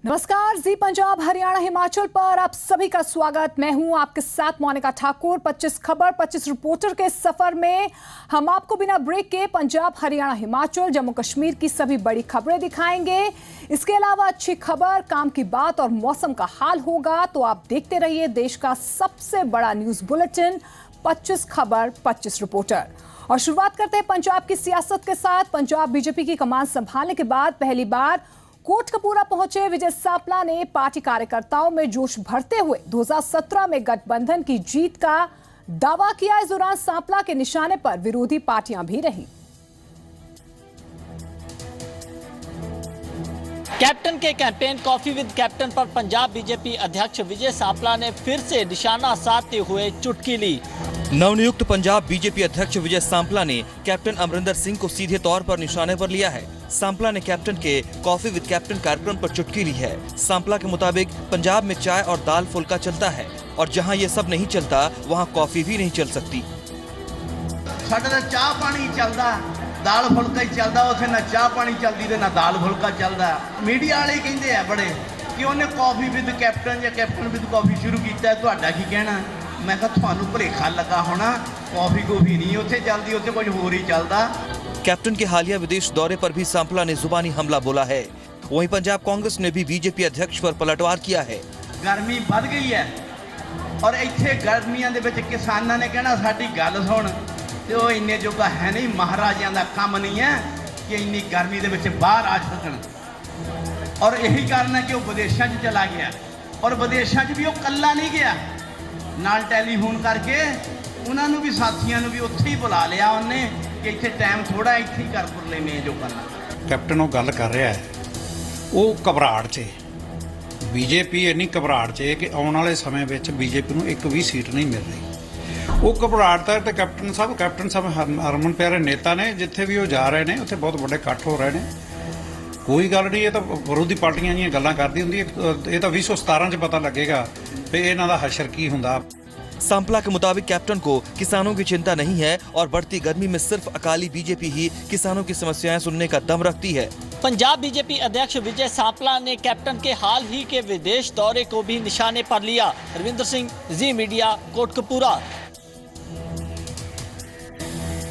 नमस्कार, जी पंजाब हरियाणा हिमाचल पर आप सभी का स्वागत। मैं हूं आपके साथ मोनिका ठाकुर। 25 खबर 25 रिपोर्टर के सफर में हम आपको बिना ब्रेक के पंजाब हरियाणा हिमाचल जम्मू कश्मीर की सभी बड़ी खबरें दिखाएंगे। इसके अलावा अच्छी खबर, काम की बात और मौसम का हाल होगा। तो आप देखते रहिए देश का सबसे बड़ा न्यूज बुलेटिन 25 खबर 25 रिपोर्टर। और शुरुआत करते हैं पंजाब की सियासत के साथ। पंजाब बीजेपी की कमान संभालने के बाद पहली बार कोटकपूरा पहुंचे विजय सांपला ने पार्टी कार्यकर्ताओं में जोश भरते हुए 2017 में गठबंधन की जीत का दावा किया। इस दौरान सांपला के निशाने पर विरोधी पार्टियां भी रहीं। कैप्टन के कैंपेन कॉफी विद कैप्टन पर पंजाब बीजेपी अध्यक्ष विजय सांपला ने फिर से निशाना साधते हुए चुटकी ली। नवनियुक्त पंजाब बीजेपी अध्यक्ष विजय सांपला ने कैप्टन अमरिंदर सिंह को सीधे तौर पर निशाने पर लिया है। सांपला ने कैप्टन के कॉफी विद कैप्टन कार्यक्रम पर चुटकी ली है। सांपला के मुताबिक पंजाब में चाय और दाल फुल्का चलता है और जहां ये सब नहीं चलता वहां कॉफी भी नहीं चल सकती। साडा चाह पानी चलता, दाल फुल्का ही चलता, उसे ना चाह पानी चलती ते ना दाल फुल्का चलता। मीडिया वाले कहते हैं बड़े कि उन्हें कॉफी विद कैप्टन या कैप्टन विद कॉफी शुरू किया है, तुहाडा की कहना? मैं कहा तुहानू भुलेखा लगा होना, कॉफी कॉफी नहीं उत्थे चलती, उत्थे कुछ होर ही चलता। कैप्टन के हालिया विदेश दौरे पर भी सांपला ने जुबानी हमला बोला है। वहीं पंजाब कांग्रेस ने भी बीजेपी अध्यक्ष पर पलटवार किया है। गर्मी बढ़ गई है और इत्थे गर्मियां दे विच किसानां ने कहना साडी गल सुन, ते ओह इन्ने जोगा है नहीं, महाराजियां दा काम नहीं है कि इन्नी गर्मी दे विच बाहर आ सकन। और यही कारण है कि वह विदेशों च चला गया और विदेशों च भी वह कल्ला नहीं गया, नाल टैलीफोन करके उन्होंने भी साथियों भी उत्थे ही बुला लिया उन्हें कि इत्थे टाइम थोड़ा इत्थे ही कर पुर लेने जो करना। कैप्टन वो गल कर रहा है, वो घबराहट च बीजेपी इन्नी घबराहट च कि आने वाले समय में बीजेपी को एक भी सीट नहीं मिल रही। वो घबराहट है तो कैप्टन साहब हरमन प्यारे नेता ने, जिथे भी वो जा रहे हैं उत्थे बहुत बड़े इकट्ठ हो रहे हैं। कोई गल नहीं, ये तो विरोधी पार्टियां दी गल्लां करदी हुंदी है। ये तो 2017 च पता लगेगा कि इन्हां दा हशर की हुंदा। सांपला के मुताबिक कैप्टन को किसानों की चिंता नहीं है और बढ़ती गर्मी में सिर्फ अकाली बीजेपी ही किसानों की समस्याएं सुनने का दम रखती है। पंजाब बीजेपी अध्यक्ष विजय सांपला ने कैप्टन के हाल ही के विदेश दौरे को भी निशाने पर लिया। रविंद्र सिंह, जी मीडिया, कोटकपूरा।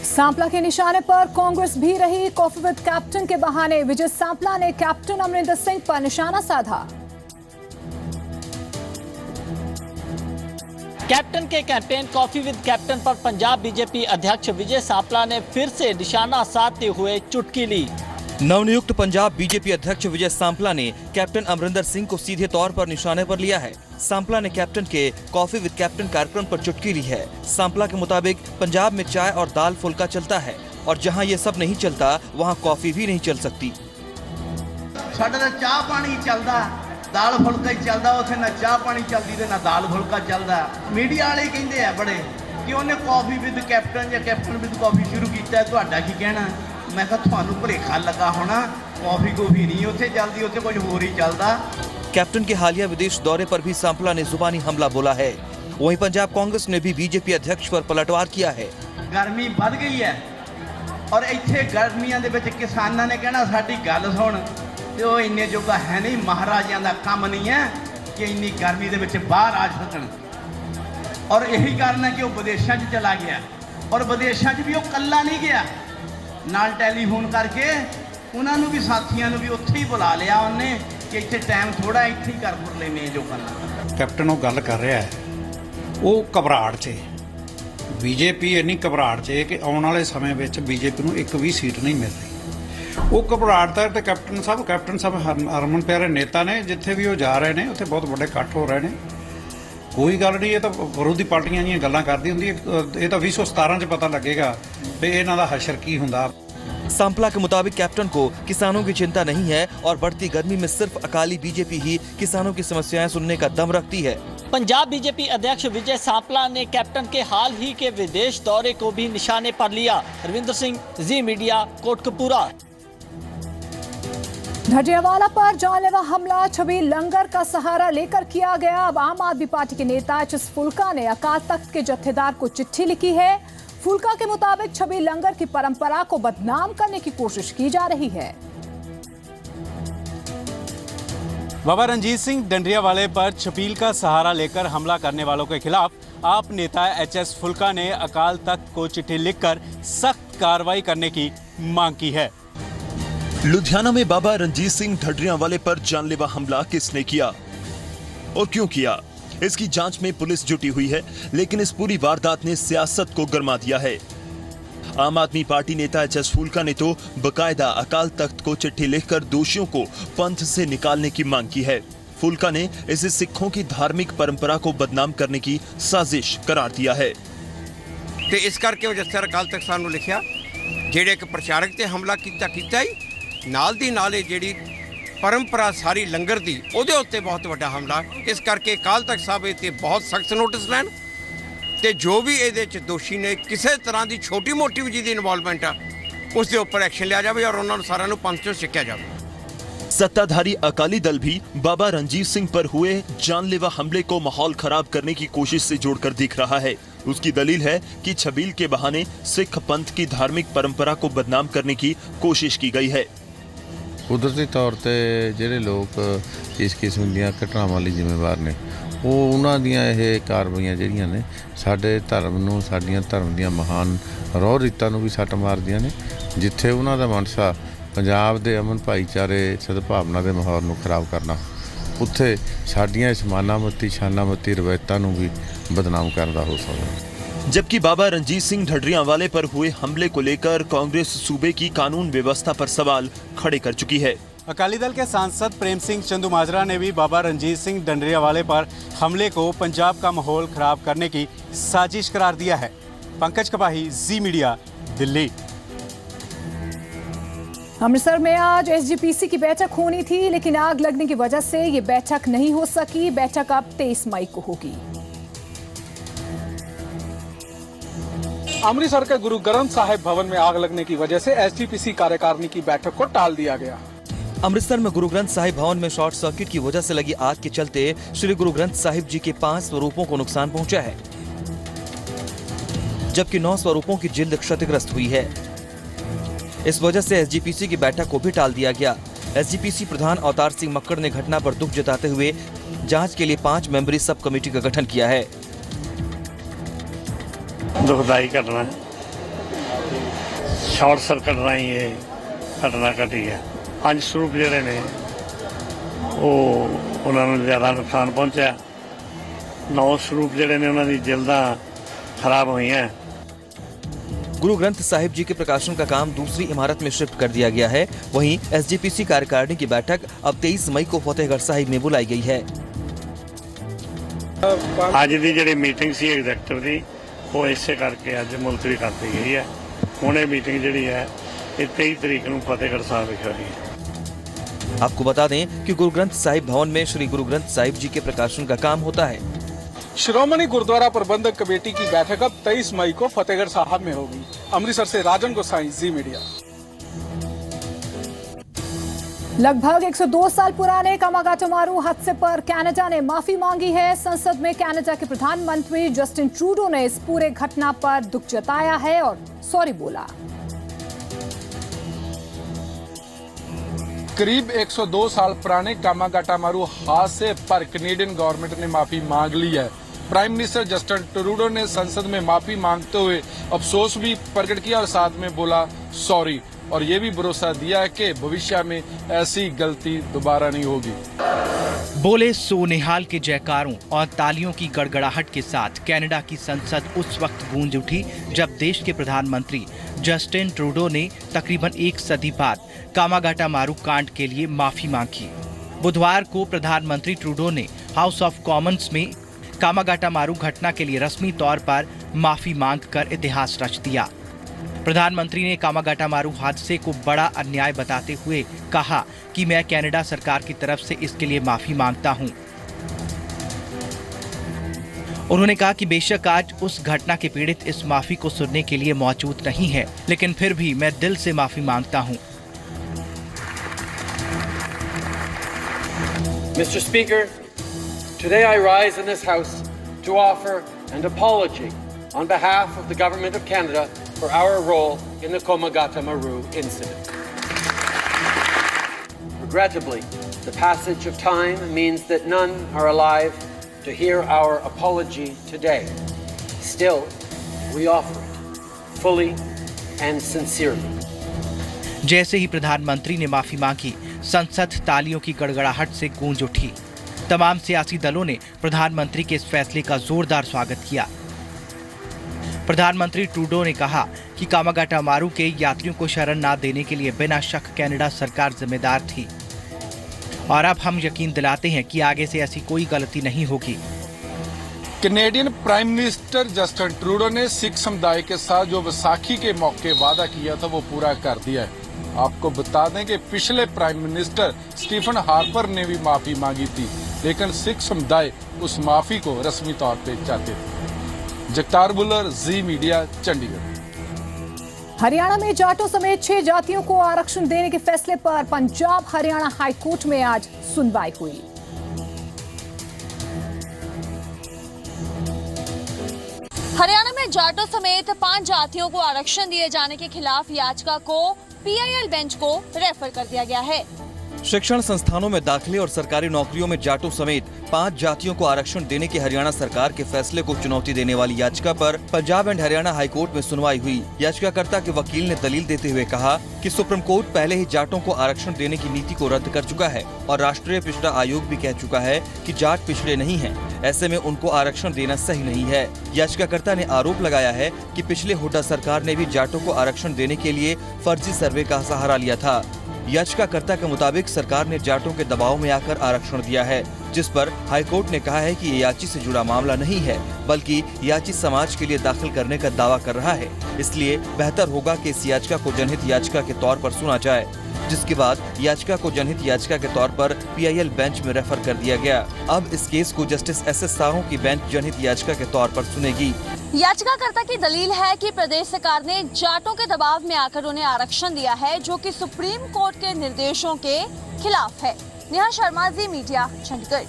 सांपला के निशाने पर कांग्रेस भी रही। कॉफी विद कैप्टन के बहाने विजय सांपला ने कैप्टन अमरिंदर सिंह पर निशाना साधा। कैप्टन के कैंपेन कॉफी विद कैप्टन पर पंजाब बीजेपी अध्यक्ष विजय सांपला ने फिर से निशाना साधते हुए चुटकी ली। नवनियुक्त पंजाब बीजेपी अध्यक्ष विजय सांपला ने कैप्टन अमरिंदर सिंह को सीधे तौर पर निशाने पर लिया है। सांपला ने कैप्टन के कॉफी विद कैप्टन कार्यक्रम पर चुटकी ली है। सांपला के मुताबिक पंजाब में चाय और दाल फुल्का चलता है और जहां ये सब नहीं चलता वहां कॉफी भी नहीं चल सकती। साडा चाह पानी चलता, दाल फुल्का ही चलता, उसे ना चाह पानी चलती ते ना दाल फुल्का चलता। मीडिया वाले कहते हैं बड़े कि उन्हें कॉफी विद कैप्टन या कैप्टन विद कॉफी शुरू किया है, तुहाडा की कहना? मैं कहा तुहानू भुलेखा लगा होना, कॉफी कॉफी नहीं उत्थे चलती, उत्थे कुछ होर ही चलता। कैप्टन के हालिया विदेश दौरे पर भी सांपला ने जुबानी हमला बोला है। वहीं पंजाब कांग्रेस ने भी बीजेपी अध्यक्ष पर पलटवार किया है। गर्मी बढ़ गई है और इत्थे गर्मियां दे विच किसानां ने कहना साडी गल सुन, ते ओह इन्ने जोगा है नहीं, महाराजियां दा काम नहीं है कि इन्नी गर्मी दे विच बाहर आ सकन। और यही कारण है कि वह विदेशों च चला गया और विदेशों च भी वह कल्ला नहीं गया, नाल टैलीफोन करके उन्होंने भी साथियों भी उत्थे ही बुला लिया उन्हें कि इत्थे टाइम थोड़ा इत्थे ही कर पुर लेने जो करना। कैप्टन वो गल कर रहा है, वो घबराहट च बीजेपी इन्नी घबराहट च कि आने वाले समय में बीजेपी को एक भी सीट नहीं मिल रही। वो घबराहट है तो कैप्टन साहब हरमन प्यारे नेता ने, जिथे भी वो जा रहे हैं उत्थे बहुत बड़े इकट्ठ हो रहे हैं। कोई गल नहीं, ये तो विरोधी पार्टियां दी गल्लां करदी हुंदी है। ये तो 2017 च पता लगेगा कि इन्हां दा हशर की हुंदा। सांपला के मुताबिक कैप्टन को किसानों की चिंता नहीं है और बढ़ती गर्मी में सिर्फ अकाली बीजेपी ही किसानों की समस्याएं सुनने का दम रखती है। पंजाब बीजेपी अध्यक्ष विजय सांपला ने कैप्टन के हाल ही के विदेश दौरे को भी निशाने पर लिया। रविंद्र सिंह, जी मीडिया, कोटकपूरा। ढडियावाला पर जानलेवा हमला छबील लंगर का सहारा लेकर किया गया। अब आम आदमी पार्टी के नेता एच.एस. फुल्का ने अकाल तख्त के जत्थेदार को चिट्ठी लिखी है। फुल्का के मुताबिक छबील लंगर की परंपरा को बदनाम करने की कोशिश की जा रही है। बाबा रणजीत सिंह डंडरियावाले पर छपील का सहारा लेकर हमला करने वालों के खिलाफ आप नेता एचएस फुल्का ने अकाल तख्त को चिट्ठी लिखकर सख्त कार्रवाई करने की मांग की है। लुधियाना में बाबा रणजीत सिंह ढडरियांवाले पर जानलेवा हमला किसने किया और क्यों किया, इसकी जांच में पुलिस जुटी हुई है, लेकिन इस पूरी वारदात ने सियासत को गरमा दिया है। आम आदमी पार्टी नेता एचएस फुल्का ने तो बकायदा अकाल तख्त को चिट्ठी लिखकर दोषियों को पंथ से निकालने की मांग की है। फुल्का ने इसे सिखों की धार्मिक परंपरा को बदनाम करने की साजिश करार दिया है। ਤੇ ਇਸ ਕਰਕੇ ਉਹ ਜੱਸਰ ਅਕਾਲ ਤਖਤ ਸਾਹਿਬ ਨੂੰ ਲਿਖਿਆ, ਜਿਹੜੇ ਇੱਕ ਪ੍ਰਚਾਰਕ ਤੇ ਹਮਲਾ ਕੀਤਾ ਹੀ ਨਾਲ ਦੀ ਨਾਲ ਇਹ ਜਿਹੜੀ परंपरा सारी लंगर दी ਉਹਦੇ ਉੱਤੇ ਬਹੁਤ ਵੱਡਾ ਹਮਲਾ। ਇਸ ਕਰਕੇ ਅਕਾਲ ਤਖਤ ਸਾਹਿਬ ਇਹ ਤੇ ਬਹੁਤ ਸਖਤ ਨੋਟਿਸ ਲੈਣ ਤੇ ਜੋ ਵੀ ਇਹਦੇ ਚ ਦੋਸ਼ੀ ਨੇ ਕਿਸੇ ਤਰ੍ਹਾਂ ਦੀ ਛੋਟੀ ਮੋਟੀ ਵੀ ਜਿਹਦੀ ਇਨਵੋਲਵਮੈਂਟ ਆ ਉਸ ਦੇ ਉੱਪਰ ਐਕਸ਼ਨ ਲਿਆ ਜਾਵੇ और ਉਹਨਾਂ ਨੂੰ ਸਾਰਿਆਂ ਨੂੰ ਪੰਥ ਚੋਂ ਸਿੱਖਿਆ ਜਾਵੇ। सत्ताधारी अकाली दल भी बाबा रणजीत सिंह पर हुए जानलेवा हमले को माहौल खराब करने की कोशिश से जोड़कर दिख रहा है। उसकी दलील है कि छबील के बहाने सिख पंथ की धार्मिक परंपरा को बदनाम करने की कोशिश की गई है। ਕੁਦਰਤੀ ਤੌਰ ਤੇ ਜਿਹੜੇ ਲੋਕ ਇਸ ਕਿਸਮ ਦੀਆਂ ਘਟਨਾਵਾਂ ਲਈ ਜ਼ਿੰਮੇਵਾਰ ਨੇ ਉਹ ਉਹਨਾਂ ਦੀਆਂ ਇਹ ਕਾਰਵਾਈਆਂ ਜਿਹੜੀਆਂ ਨੇ ਸਾਡੇ ਧਰਮ ਨੂੰ, ਸਾਡੀਆਂ ਧਰਮ ਦੀਆਂ ਮਹਾਨ ਰੋਹ ਰੀਤਾਂ ਨੂੰ ਵੀ ਸੱਟ ਮਾਰਦੀਆਂ ਨੇ। ਜਿੱਥੇ ਉਹਨਾਂ ਦਾ ਮਨਸਾ ਪੰਜਾਬ ਦੇ ਅਮਨ ਭਾਈਚਾਰੇ ਸਦਭਾਵਨਾ ਦੇ ਮਾਹੌਲ ਨੂੰ ਖਰਾਬ ਕਰਨਾ, ਉੱਥੇ ਸਾਡੀਆਂ ਇਸ ਮਾਨਾਮਤੀ ਸ਼ਾਨਾਮਤੀ ਰਵਾਇਤਾਂ ਨੂੰ ਵੀ ਬਦਨਾਮ ਕਰਨ ਦਾ ਹੋ ਸਕਦਾ। जबकि बाबा रणजीत सिंह ढडरियांवाले पर हुए हमले को लेकर कांग्रेस सूबे की कानून व्यवस्था पर सवाल खड़े कर चुकी है। अकाली दल के सांसद प्रेम सिंह चंदूमाजरा ने भी बाबा रणजीत सिंह डंडरियावाले पर हमले को पंजाब का माहौल खराब करने की साजिश करार दिया है। पंकज कपाही, जी मीडिया, दिल्ली। अमृतसर में आज एसजीपीसी की बैठक होनी थी, लेकिन आग लगने की वजह से ये बैठक नहीं हो सकी। बैठक अब 23 मई को होगी। अमृतसर के गुरु ग्रंथ साहिब भवन में आग लगने की वजह से एसजीपीसी कार्यकारिणी की बैठक को टाल दिया गया। अमृतसर में गुरु ग्रंथ साहिब भवन में शॉर्ट सर्किट की वजह से लगी आग के चलते श्री गुरु ग्रंथ साहिब जी के 5 स्वरूपों को नुकसान पहुंचा है, जबकि 9 स्वरूपों की जिल्द क्षतिग्रस्त हुई है। इस वजह से एसजीपीसी की बैठक को भी टाल दिया गया। एसजीपीसी प्रधान अवतार सिंह मक्कड़ ने घटना पर दुख जताते हुए जांच के लिए 5 मेंबरी सब कमेटी का गठन किया है। दुखदाई घटना है, शॉर्ट सर्किट राही ये घटना घटी है। 5 स्वरूप ਜਿਹੜੇ ਨੇ ਉਹ ਉਹਨਾਂ ਨੂੰ ਜ਼ਿਆਦਾ ਨੁਕਸਾਨ ਪਹੁੰਚਿਆ। 9 स्वरूप ਜਿਹੜੇ ਨੇ ਉਹਨਾਂ ਦੀ ਜਿਲਦਾਂ खराब हुई हैं। गुरु ग्रंथ साहिब जी के प्रकाशन का काम दूसरी इमारत में शिफ्ट कर दिया गया है। वहीं एसजीपीसी कार्यकारिणी की बैठक अब 23 मई को फतेहगढ़ साहिब में बुलाई गई है। ਅੱਜ ਦੀ ਜਿਹੜੀ ਮੀਟਿੰਗ ਸੀ ਐਗਜ਼ੈਕਟਿਵ ਦੀ ਉਹ ਇਸੇ ਕਰਕੇ ਅੱਜ ਮੁਲਤਵੀ ਕਰ ਦਿੱਤੀ ਗਈ ਹੈ। ਹੁਣ ਇਹ ਮੀਟਿੰਗ ਜਿਹੜੀ ਹੈ ਇਹ 23 ਤਰੀਕ ਨੂੰ ਫਤਿਹਗढ़ ਸਾਹਿਬ ਵਿਖੇ ਹੋਣੀ है। आपको बता दें कि गुरु ग्रंथ साहिब भवन में श्री गुरु ग्रंथ साहिब जी के प्रकाशन का काम होता है। श्रोमणी गुरुद्वारा प्रबंधक कमेटी की बैठक अब 23 मई को फतेहगढ़ साहब में होगी। अमृतसर से राजन गोसाई, जी मीडिया। लगभग 102 साल पुराने कामागाटामारू हादसे पर कनाडा ने माफी मांगी है। संसद में कनाडा के प्रधानमंत्री जस्टिन ट्रूडो ने इस पूरे घटना पर दुख जताया है और सॉरी बोला। करीब 102 साल पुराने कामागाटामारू हादसे पर कनेडियन गवर्नमेंट ने माफी मांग ली है। प्राइम मिनिस्टर जस्टिन ट्रूडो ने संसद में माफी मांगते हुए अफसोस भी प्रकट किया और साथ में बोला सॉरी, और ये भी भरोसा दिया है कि भविष्य में ऐसी गलती दोबारा नहीं होगी। बोले सोनिहाल के जयकारों और तालियों की गड़गड़ाहट के साथ कनाडा की संसद उस वक्त गूंज उठी जब देश के प्रधानमंत्री जस्टिन ट्रूडो ने तकरीबन 1 सदी बाद कामागाटामारू कांड के लिए माफी मांगी। बुधवार को प्रधानमंत्री ट्रूडो ने हाउस ऑफ कॉमन्स में कामागाटामारू घटना के लिए रस्मी तौर पर माफी मांगकर इतिहास रच दिया। प्रधानमंत्री ने कामागाटामारू हादसे को बड़ा अन्याय बताते हुए कहा कि मैं कनाडा सरकार की तरफ से इसके लिए माफी मांगता हूं। उन्होंने कहा कि बेशक आज उस घटना के पीड़ित इस माफी को सुनने के लिए मौजूद नहीं है, लेकिन फिर भी मैं दिल से माफी मांगता हूं। Mr. Speaker, today I rise in this House to offer an apology on behalf of the Government of Canada for our role in the Kamogatamaru incident. Regrettably, The passage of time means that none are alive to hear our apology today. Still, we offer it fully and sincerely. जैसे ही प्रधानमंत्री ने माफी मांगी, संसद तालियों की गड़गड़ाहट से गूंज उठी। तमाम सियासी दलों ने प्रधानमंत्री के इस फैसले का जोरदार स्वागत किया। प्रधानमंत्री ट्रूडो ने कहा कि कामागाटा मारू के यात्रियों को शरण न देने के लिए बिना शक कनाडा सरकार जिम्मेदार थी और अब हम यकीन दिलाते हैं कि आगे से ऐसी कोई गलती नहीं होगी। Canadian prime minister Justin Trudeau ने सिख समुदाय के साथ जो वैसाखी के मौके वादा किया था वो पूरा कर दिया है। आपको बता दें कि पिछले प्राइम मिनिस्टर स्टीफन हार्पर ने भी माफी मांगी थी, लेकिन सिख समुदाय उस माफी को रस्मी तौर पे चाहते थे। जगतार बुल्लर, जी मीडिया, चंडीगढ़। हरियाणा में जाटों समेत 6 जातियों को आरक्षण देने के फैसले पर पंजाब हरियाणा हाईकोर्ट में आज सुनवाई हुई। हरियाणा में जाटों समेत 5 जातियों को आरक्षण दिए जाने के खिलाफ याचिका को पीआईएल बेंच को रेफर कर दिया गया है। शिक्षण संस्थानों में दाखिले और सरकारी नौकरियों में जाटों समेत 5 जातियों को आरक्षण देने के हरियाणा सरकार के फैसले को चुनौती देने वाली याचिका पर पंजाब एंड हरियाणा हाईकोर्ट में सुनवाई हुई। याचिकाकर्ता के वकील ने दलील देते हुए कहा कि सुप्रीम कोर्ट पहले ही जाटों को आरक्षण देने की नीति को रद्द कर चुका है और राष्ट्रीय पिछड़ा आयोग भी कह चुका है कि जाट पिछड़े नहीं हैं। ऐसे में उनको आरक्षण देना सही नहीं है। याचिकाकर्ता ने आरोप लगाया है कि पिछले हुड्डा सरकार ने भी जाटों को आरक्षण देने के लिए फर्जी सर्वे का सहारा लिया था। याचिकाकर्ता के मुताबिक सरकार ने जाटों के दबाव में आकर आरक्षण दिया है, जिस पर हाईकोर्ट ने कहा है कि ये याची से जुड़ा मामला नहीं है, बल्कि याची समाज के लिए दाखिल करने का दावा कर रहा है। इसलिए बेहतर होगा कि इस याचिका को जनहित याचिका के तौर पर सुना जाए, जिसके बाद याचिका को जनहित याचिका के तौर पर पीआईएल बेंच में रेफर कर दिया गया। अब इस केस को जस्टिस एसएस साहू की बेंच जनहित याचिका के तौर पर सुनेगी। याचिकाकर्ता की दलील है कि प्रदेश सरकार ने जाटों के दबाव में आकर उन्हें आरक्षण दिया है, जो कि सुप्रीम कोर्ट के निर्देशों के खिलाफ है। नेहा शर्मा, जी मीडिया, चंडीगढ़।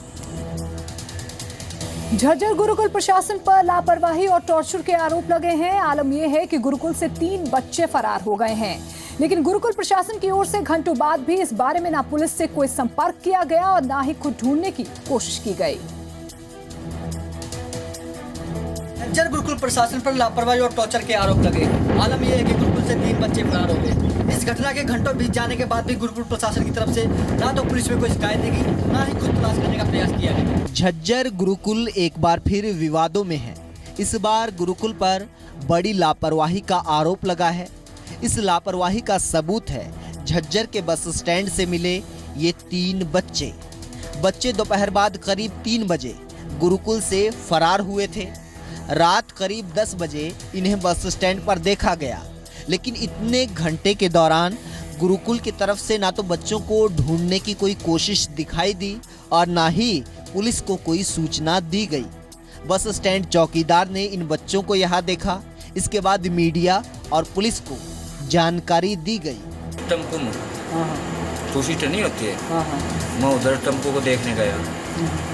झज्जर गुरुकुल प्रशासन पर लापरवाही और टॉर्चर के आरोप लगे हैं। आलम यह है कि गुरुकुल से 3 बच्चे फरार हो गए हैं, लेकिन गुरुकुल प्रशासन की ओर से घंटों बाद भी इस बारे में ना पुलिस से कोई संपर्क किया गया और ना ही खुद ढूंढने की कोशिश की गई। झज्जर गुरुकुल प्रशासन पर लापरवाही और टॉर्चर के आरोप लगे। आलम यह है कि गुरुकुल से 3 बच्चे फरार हो गए। इस घटना के घंटों बीत जाने के बाद भी गुरुकुल प्रशासन की तरफ से ना तो पुलिस में कोई शिकायत दी गई, ना ही खुद तलाश करने का प्रयास किया गया। झज्जर गुरुकुल एक बार फिर विवादों में है। इस बार गुरुकुल पर बड़ी लापरवाही का आरोप लगा है। इस लापरवाही का सबूत है झज्जर के बस स्टैंड से मिले ये 3 बच्चे दोपहर बाद करीब 3 बजे गुरुकुल से फरार हुए थे। रात करीब 10 बजे इन्हें बस स्टैंड पर देखा गया, लेकिन इतने घंटे के दौरान गुरुकुल की तरफ से ना तो बच्चों को ढूंढने की कोई कोशिश दिखाई दी और ना ही पुलिस को कोई सूचना दी गई। बस स्टैंड चौकीदार ने इन बच्चों को यहाँ देखा। इसके बाद मीडिया और पुलिस को जानकारी दी गई। टेम्पो में टू सीटर नहीं होती है, मैं उधर टेम्पो को देखने गया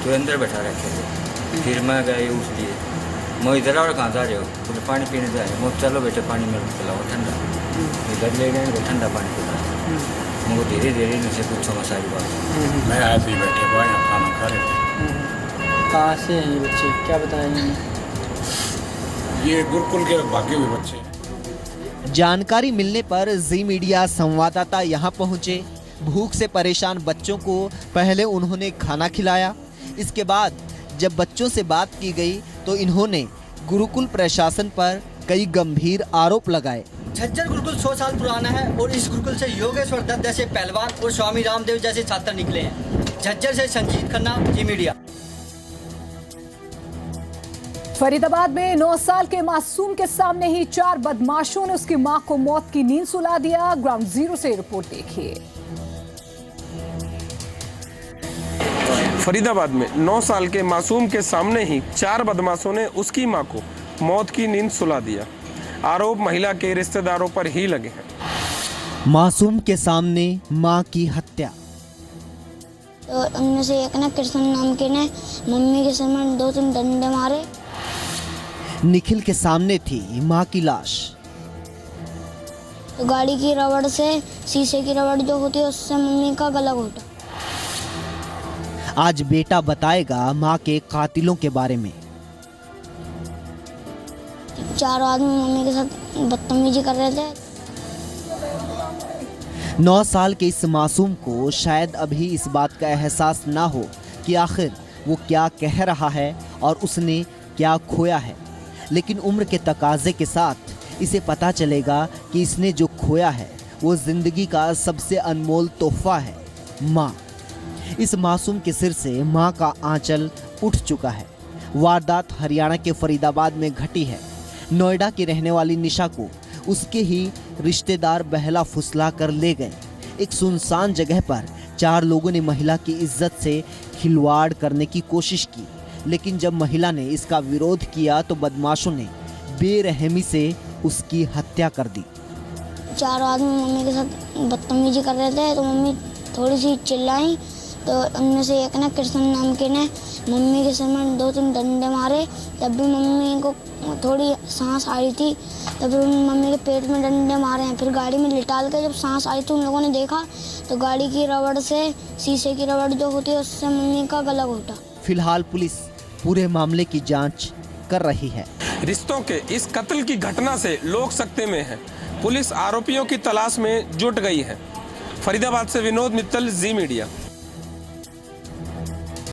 तो अंदर बैठा रखे थे। फिर मैं गया उस लिए मैं इधर और कहाँ जा रहे हो, बोले पानी पीने जा रहे। मैं चलो बेटे पानी मेरे को पिलाओ ठंडा। इधर ले गए तो ठंडा पानी पिलाया। मुझे धीरे धीरे इनसे पूछो मैं सारी बात। मैं आया भी बैठे हुआ यहाँ खाना खा रहे थे। कहाँ से हैं ये बच्चे, क्या बताएंगे? ये गुरुकुल के भागे हुए बच्चे। जानकारी मिलने पर जी मीडिया संवाददाता यहाँ पहुँचे। भूख से परेशान बच्चों को पहले उन्होंने खाना खिलाया। इसके बाद जब बच्चों से बात की गई तो इन्होंने गुरुकुल प्रशासन पर कई गंभीर आरोप लगाए। झज्जर गुरुकुल 100 साल पुराना है और इस गुरुकुल से योगेश्वर दत्त जैसे पहलवान और स्वामी रामदेव जैसे छात्र निकले हैं। झज्जर से संजीत खन्ना, जी मीडिया। फरीदाबाद में 9 साल के मासूम के सामने ही 4 बदमाशों ने उसकी मां को मौत की नींद सुला दिया। ग्राउंड जीरो से रिपोर्ट देखिए। फरीदाबाद में 9 साल के मासूम के सामने ही 4 बदमाशों ने उसकी मां को मौत की नींद सुला दिया। आरोप महिला के रिश्तेदारों पर ही लगे हैं। मासूम के सामने मां की हत्या। तो उनमें से एक ने कृष्ण नाम के ने मम्मी के सर में 2-3 डंडे मारे। निखिल के सामने थी मां की लाश। तो गाड़ी की रबड़ से, शीशे की रबड़ जो होती है उससे मम्मी का गला घोटा। आज बेटा बताएगा मां के कातिलों के बारे में। 4 आदमी मम्मी के साथ बदतमीजी कर रहे थे। 9 साल के इस मासूम को शायद अभी इस बात का एहसास ना हो कि आखिर वो क्या कह रहा है और उसने क्या खोया है, लेकिन उम्र के तकाजे के साथ इसे पता चलेगा कि इसने जो खोया है वो जिंदगी का सबसे अनमोल तोहफा है, माँ। इस मासूम के सिर से माँ का आंचल उठ चुका है। वारदात हरियाणा के फरीदाबाद में घटी है। नोएडा की रहने वाली निशा को उसके ही रिश्तेदार बहला फुसला कर ले गए। एक सुनसान जगह पर 4 लोगों ने महिला की इज्जत से खिलवाड़ करने की कोशिश की, लेकिन जब महिला ने इसका विरोध किया तो बदमाशों ने बेरहमी से उसकी हत्या कर दी। 4 आदमी मम्मी के साथ बदतमीजी कर रहे थे तो मम्मी थोड़ी सी चिल्लाई, तो उनमें से एक ने कृष्ण नाम के ने मम्मी के सिर में 2-3 डंडे मारे। जब भी मम्मी को थोड़ी सांस आ रही थी तब मम्मी के पेट में डंडे मारे हैं। फिर गाड़ी में लिटाल के जब सांस आई तो उन लोगों ने देखा तो गाड़ी की रबड़ से, शीशे की रबड़ जो होती है उससे मम्मी का गला घोटा। फिलहाल पुलिस पूरे मामले की जांच कर रही है। रिश्तों के इस कत्ल की घटना से लोग सकते में हैं। पुलिस आरोपियों की तलाश में जुट गई है। फरीदाबाद से विनोद मित्तल, जी मीडिया।